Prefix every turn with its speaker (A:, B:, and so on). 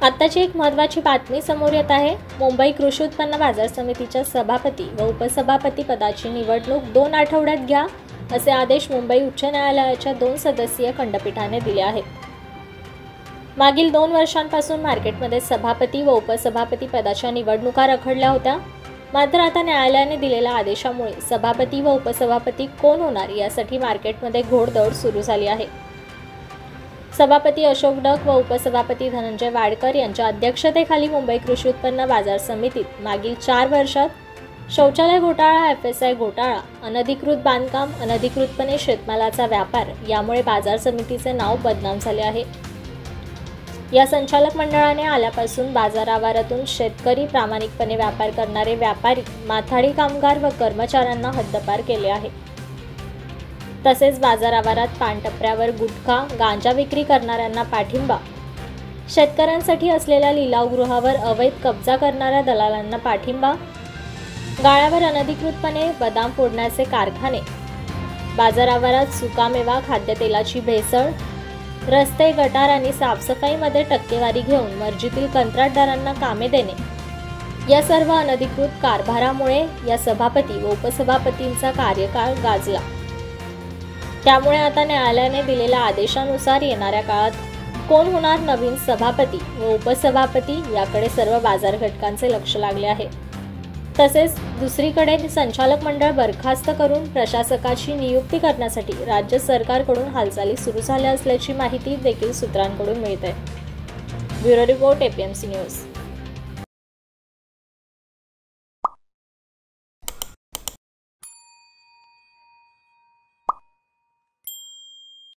A: आत्ताची एक महत्त्वाची बातमी समोर येत आहे। मुंबई कृषी उत्पन्न बाजार समितीच्या सभापती व उपसभापती पदाची निवडणूक 2 आठवड्यात घ्या असे आदेश मुंबई उच्च न्यायालयाच्या 2 सदस्यीय खंडपीठाने दिले आहेत। मागील 2 वर्षांपासून मार्केटमध्ये सभापती व उपसभापती पदाच्या निवडणुका रखडल्या होत्या। मात्र आता न्यायालयाने दिलेल्या आदेशामुळे सभापती व उपसभापती कोण होणार यासाठी मार्केटमध्ये घोडदौड सुरू झाली आहे। सभापती अशोक डक व उपसभापती धनंजय वाडकर यांच्या अध्यक्षतेखाली मुंबई कृषी उत्पन्न बाजार समितीत मागील 4 वर्षात शौचालय घोटाळा, FSI घोटाळा, अनधिकृत बांधकाम, अनधिकृतपणे शेतमालाचा व्यापार यामुळे बाजार समितीचे नाव बदनाम झाले आहे। या संचालक मंडळाने आल्यापासून बाजार आवारातून शेतकरी, प्रामाणिकपणे व्यापार करणारे व्यापारी, माथाडी कामगार व कर्मचाऱ्यांना हद्दपार केले आहे। तसेच बाजार आवारात पानटपऱ्यावर गुटखा, गांजा विक्री करणाऱ्यांना पाठिंबा, शेतकऱ्यांसाठी असलेल्या लिलावगृहावर अवैध कब्जा करणाऱ्या दलालांना पाठिंबा, गाळ्यावर अनधिकृतपणे बदाम फोडण्याचे कारखाने, बाजार आवारात सुकामेवा, खाद्यतेलाची भेसळ, रस्ते, गटार आणि साफसफाईमध्ये टक्केवारी घेऊन मर्जीतील कंत्राटदारांना कामे देणे या सर्व अनधिकृत कारभारामुळे या सभापती व उपसभापतींचा कार्यकाळ गाजला। त्यामुळे आता न्यायालयाने दिलेल्या आदेशानुसार येणाऱ्या काळात कोण होणार नवीन सभापती व उपसभापती याकडे सर्व बाजार घटकांचे लक्ष लागले आहे। तसेच दुसरीकडे संचालक मंडळ बरखास्त करून प्रशासकाची नियुक्ती करण्यासाठी राज्य सरकारकडून हालचाली सुरू झाल्या असल्याची माहिती देखील सूत्रांकडून मिळते। Bureau report, APMC news.